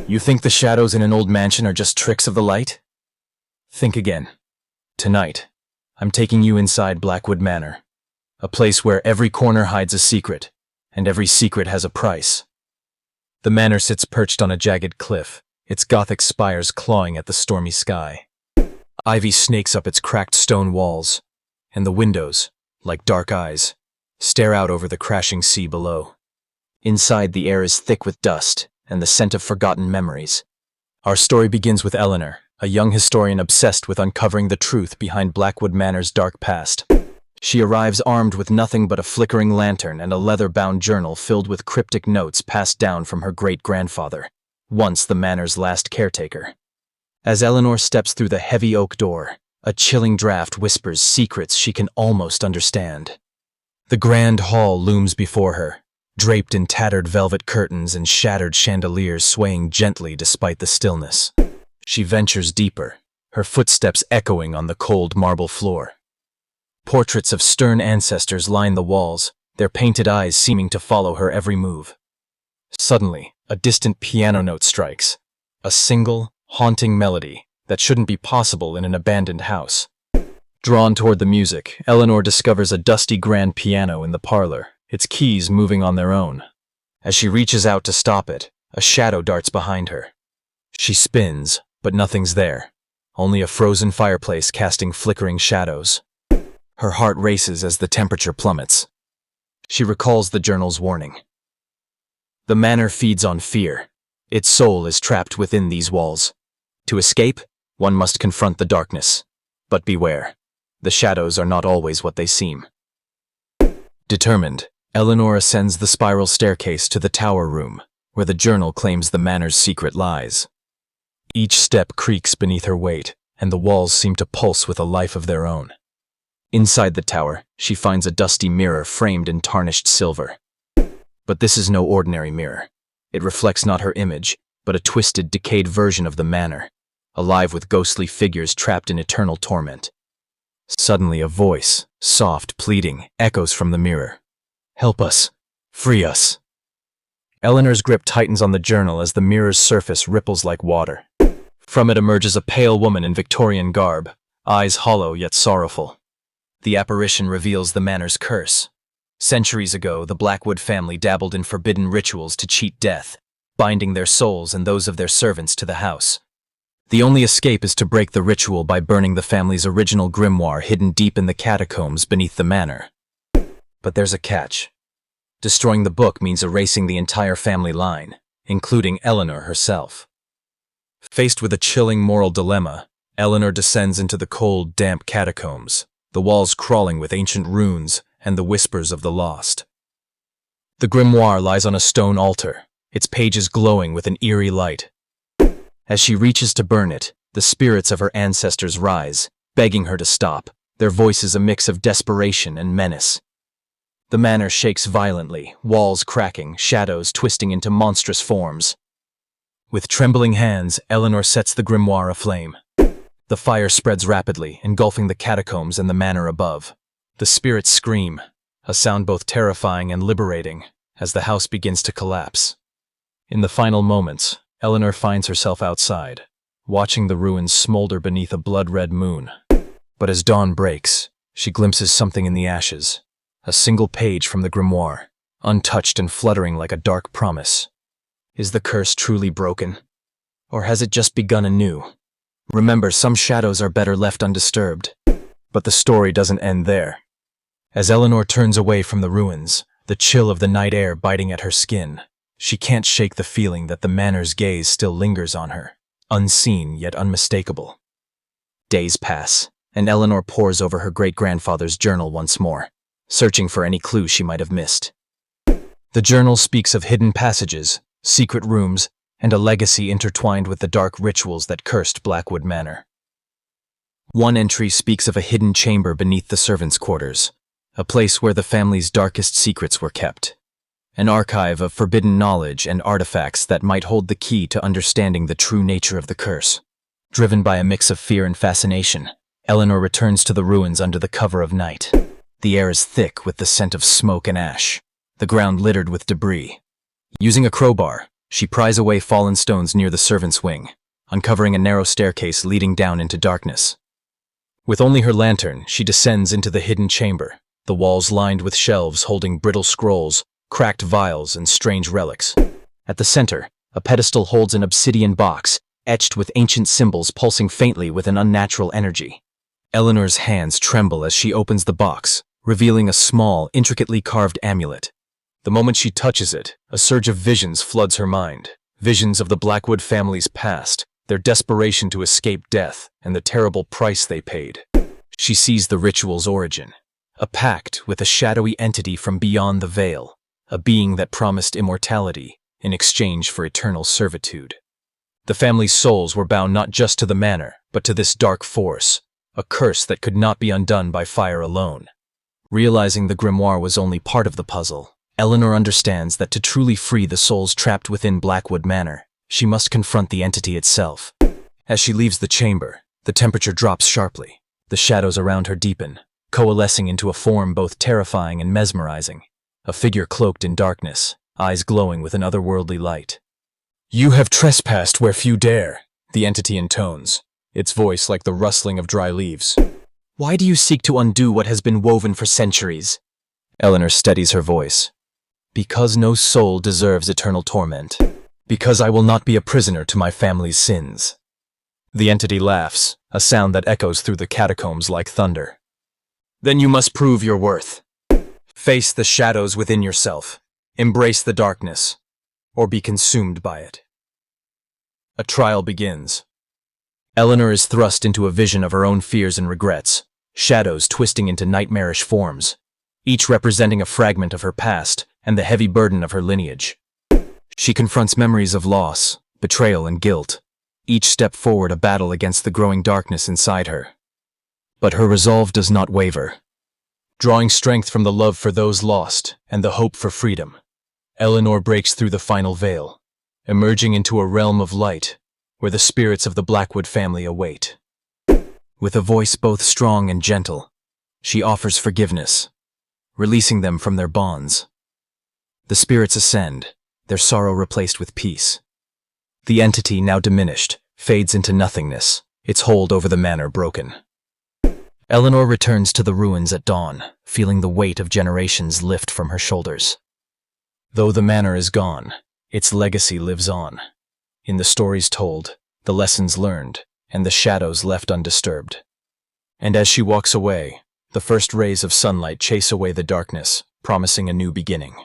You think the shadows in an old mansion are just tricks of the light? Think again. Tonight, I'm taking you inside Blackwood Manor, a place where every corner hides a secret, and every secret has a price. The manor sits perched on a jagged cliff, its Gothic spires clawing at the stormy sky. Ivy snakes up its cracked stone walls, and the windows, like dark eyes, stare out over the crashing sea below. Inside, the air is thick with dust and the scent of forgotten memories. Our story begins with Eleanor, a young historian obsessed with uncovering the truth behind Blackwood Manor's dark past. She arrives armed with nothing but a flickering lantern and a leather-bound journal filled with cryptic notes passed down from her great-grandfather, once the manor's last caretaker. As Eleanor steps through the heavy oak door, a chilling draft whispers secrets she can almost understand. The grand hall looms before her, draped in tattered velvet curtains and shattered chandeliers swaying gently despite the stillness. She ventures deeper, her footsteps echoing on the cold marble floor. Portraits of stern ancestors line the walls, their painted eyes seeming to follow her every move. Suddenly, a distant piano note strikes, a single, haunting melody that shouldn't be possible in an abandoned house. Drawn toward the music, Eleanor discovers a dusty grand piano in the parlor, its keys moving on their own. As she reaches out to stop it, a shadow darts behind her. She spins, but nothing's there, only a frozen fireplace casting flickering shadows. Her heart races as the temperature plummets. She recalls the journal's warning. The manor feeds on fear. Its soul is trapped within these walls. To escape, one must confront the darkness. But beware, the shadows are not always what they seem. Determined, Eleanor ascends the spiral staircase to the tower room, where the journal claims the manor's secret lies. Each step creaks beneath her weight, and the walls seem to pulse with a life of their own. Inside the tower, she finds a dusty mirror framed in tarnished silver. But this is no ordinary mirror. It reflects not her image, but a twisted, decayed version of the manor, alive with ghostly figures trapped in eternal torment. Suddenly a voice, soft, pleading, echoes from the mirror. "Help us. Free us." Eleanor's grip tightens on the journal as the mirror's surface ripples like water. From it emerges a pale woman in Victorian garb, eyes hollow yet sorrowful. The apparition reveals the manor's curse. Centuries ago, the Blackwood family dabbled in forbidden rituals to cheat death, binding their souls and those of their servants to the house. The only escape is to break the ritual by burning the family's original grimoire hidden deep in the catacombs beneath the manor. But there's a catch. Destroying the book means erasing the entire family line, including Eleanor herself. Faced with a chilling moral dilemma, Eleanor descends into the cold, damp catacombs, the walls crawling with ancient runes and the whispers of the lost. The grimoire lies on a stone altar, its pages glowing with an eerie light. As she reaches to burn it, the spirits of her ancestors rise, begging her to stop, their voices a mix of desperation and menace. The manor shakes violently, walls cracking, shadows twisting into monstrous forms. With trembling hands, Eleanor sets the grimoire aflame. The fire spreads rapidly, engulfing the catacombs and the manor above. The spirits scream, a sound both terrifying and liberating, as the house begins to collapse. In the final moments, Eleanor finds herself outside, watching the ruins smolder beneath a blood-red moon. But as dawn breaks, she glimpses something in the ashes, a single page from the grimoire, untouched and fluttering like a dark promise. Is the curse truly broken? Or has it just begun anew? Remember, some shadows are better left undisturbed. But the story doesn't end there. As Eleanor turns away from the ruins, the chill of the night air biting at her skin, she can't shake the feeling that the manor's gaze still lingers on her, unseen yet unmistakable. Days pass, and Eleanor pores over her great-grandfather's journal once more, searching for any clue she might have missed. The journal speaks of hidden passages, secret rooms, and a legacy intertwined with the dark rituals that cursed Blackwood Manor. One entry speaks of a hidden chamber beneath the servants' quarters, a place where the family's darkest secrets were kept. An archive of forbidden knowledge and artifacts that might hold the key to understanding the true nature of the curse. Driven by a mix of fear and fascination, Eleanor returns to the ruins under the cover of night. The air is thick with the scent of smoke and ash, the ground littered with debris. Using a crowbar, She pries away fallen stones near the servant's wing, uncovering a narrow staircase leading down into darkness. With only her lantern, she descends into the hidden chamber, the walls lined with shelves holding brittle scrolls, cracked vials, and strange relics. At the center, a pedestal holds an obsidian box, etched with ancient symbols pulsing faintly with an unnatural energy. Eleanor's hands tremble as she opens the box, revealing a small, intricately carved amulet. The moment she touches it, a surge of visions floods her mind. Visions of the Blackwood family's past, their desperation to escape death, and the terrible price they paid. She sees the ritual's origin, a pact with a shadowy entity from beyond the veil, a being that promised immortality in exchange for eternal servitude. The family's souls were bound not just to the manor, but to this dark force, a curse that could not be undone by fire alone. Realizing the grimoire was only part of the puzzle, Eleanor understands that to truly free the souls trapped within Blackwood Manor, she must confront the entity itself. As she leaves the chamber, the temperature drops sharply. The shadows around her deepen, coalescing into a form both terrifying and mesmerizing. A figure cloaked in darkness, eyes glowing with an otherworldly light. "You have trespassed where few dare," the entity intones, its voice like the rustling of dry leaves. "Why do you seek to undo what has been woven for centuries?" Eleanor steadies her voice. "Because no soul deserves eternal torment. Because I will not be a prisoner to my family's sins." The entity laughs, a sound that echoes through the catacombs like thunder. "Then you must prove your worth. Face the shadows within yourself, embrace the darkness, or be consumed by it." A trial begins. Eleanor is thrust into a vision of her own fears and regrets, shadows twisting into nightmarish forms, each representing a fragment of her past and the heavy burden of her lineage. She confronts memories of loss, betrayal, and guilt, each step forward a battle against the growing darkness inside her. But her resolve does not waver. Drawing strength from the love for those lost and the hope for freedom, Eleanor breaks through the final veil, emerging into a realm of light where the spirits of the Blackwood family await. With a voice both strong and gentle, she offers forgiveness, releasing them from their bonds. The spirits ascend, their sorrow replaced with peace. The entity, now diminished, fades into nothingness, its hold over the manor broken. Eleanor returns to the ruins at dawn, feeling the weight of generations lift from her shoulders. Though the manor is gone, its legacy lives on. In the stories told, the lessons learned, and the shadows left undisturbed. And as she walks away, the first rays of sunlight chase away the darkness, promising a new beginning.